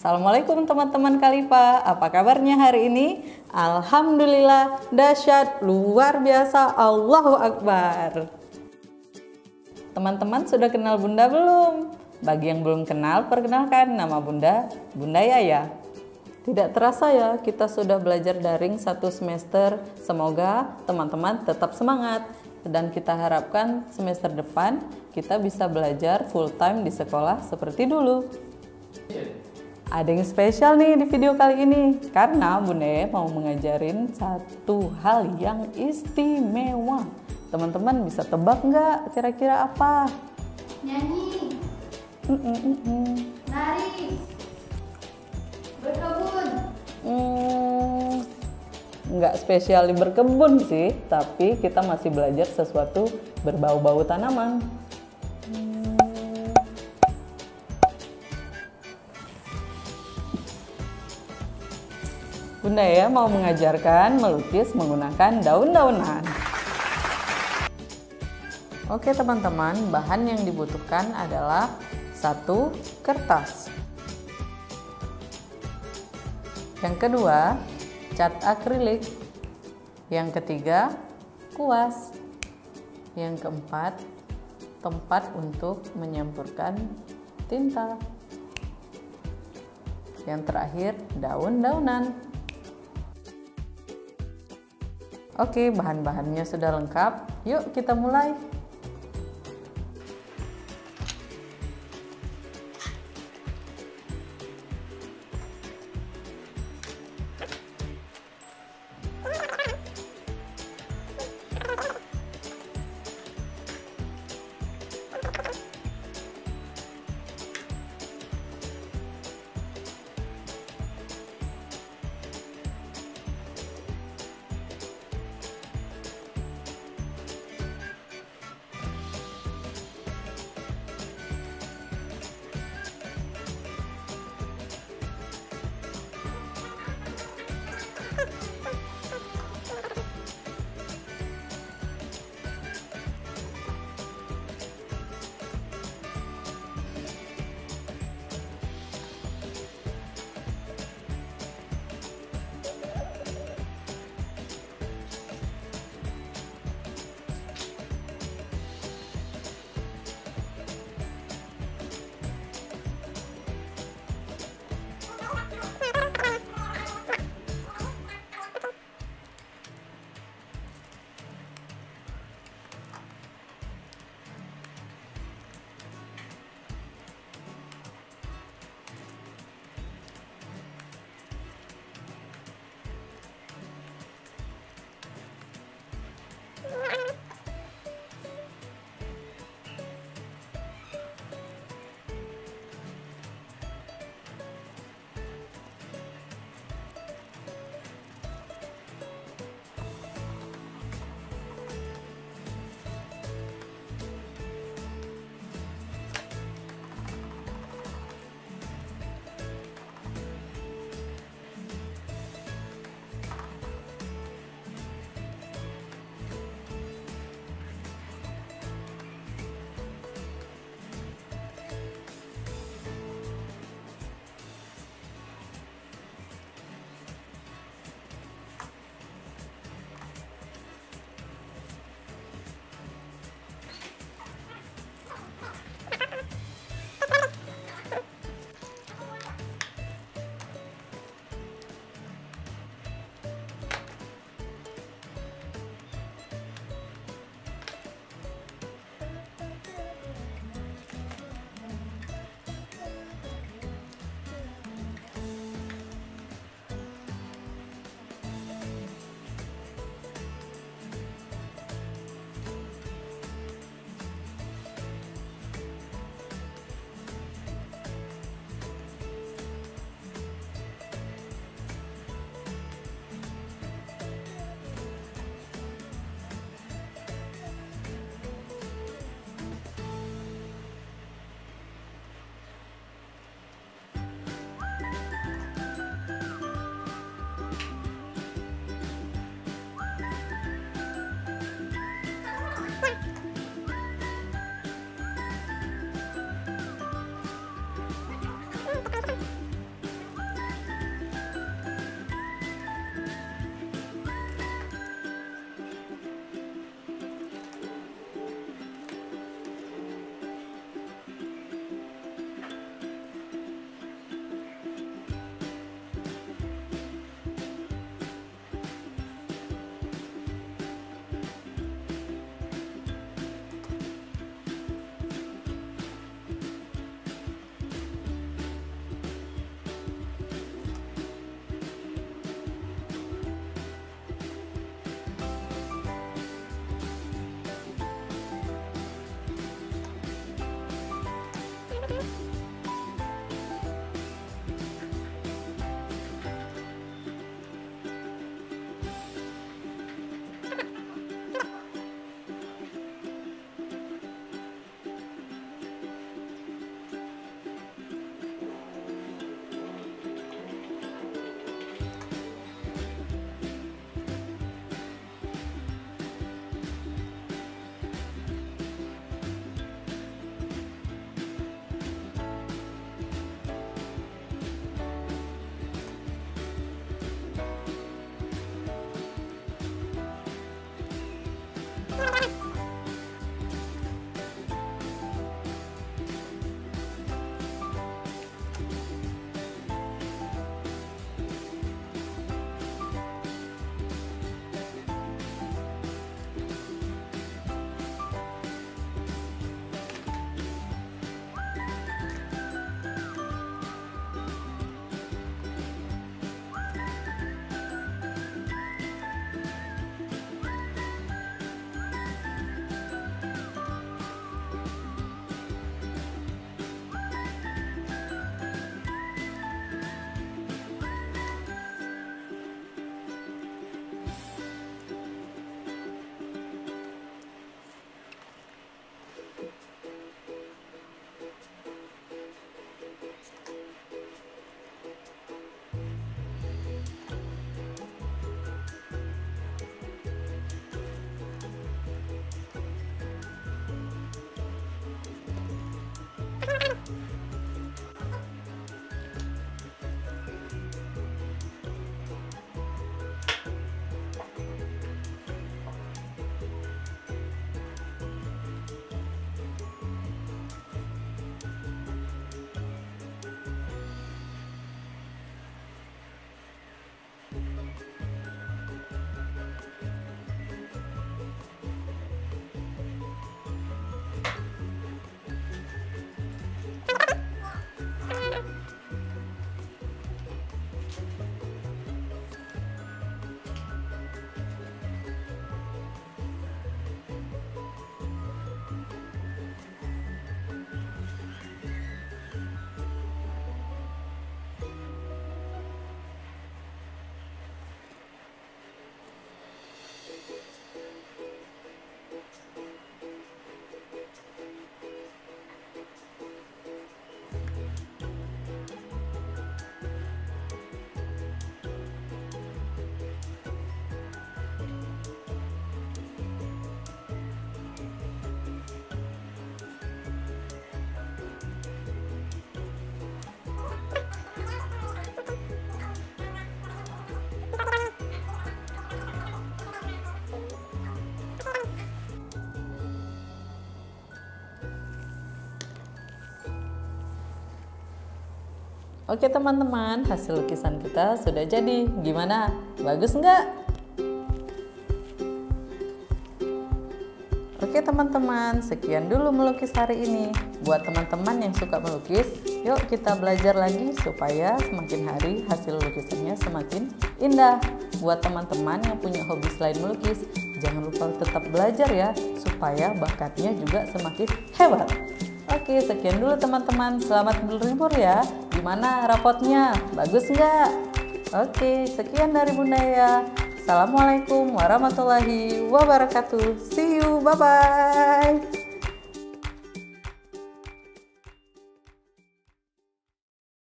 Assalamualaikum teman-teman Khalifa, apa kabarnya hari ini? Alhamdulillah, dahsyat, luar biasa, Allahu Akbar. Teman-teman sudah kenal Bunda belum? Bagi yang belum kenal, perkenalkan nama Bunda, Bunda Yaya. Tidak terasa ya, kita sudah belajar daring 1 semester. Semoga teman-teman tetap semangat. Dan kita harapkan semester depan kita bisa belajar full time di sekolah seperti dulu. Ada yang spesial nih di video kali ini, karena Bunda mau mengajarin satu hal yang istimewa. Teman-teman bisa tebak nggak kira-kira apa? Nyanyi, nari, berkebun. Nggak spesial di berkebun sih, tapi kita masih belajar sesuatu berbau-bau tanaman. Bunda ya mau mengajarkan melukis menggunakan daun-daunan. Oke teman-teman, bahan yang dibutuhkan adalah 1 kertas. Yang kedua, cat akrilik. Yang ketiga, kuas. Yang keempat, tempat untuk menyampurkan tinta. Yang terakhir, daun-daunan. Oke, bahan-bahannya sudah lengkap. Yuk kita mulai. Oke teman-teman, hasil lukisan kita sudah jadi. Gimana? Bagus nggak? Oke teman-teman, sekian dulu melukis hari ini. Buat teman-teman yang suka melukis, yuk kita belajar lagi supaya semakin hari hasil lukisannya semakin indah. Buat teman-teman yang punya hobi selain melukis, jangan lupa tetap belajar ya, supaya bakatnya juga semakin hebat. Oke, sekian dulu teman-teman. Selamat berlibur ya. Gimana rapotnya? Bagus nggak? Oke, sekian dari Bunda ya. Assalamualaikum warahmatullahi wabarakatuh. See you, bye-bye.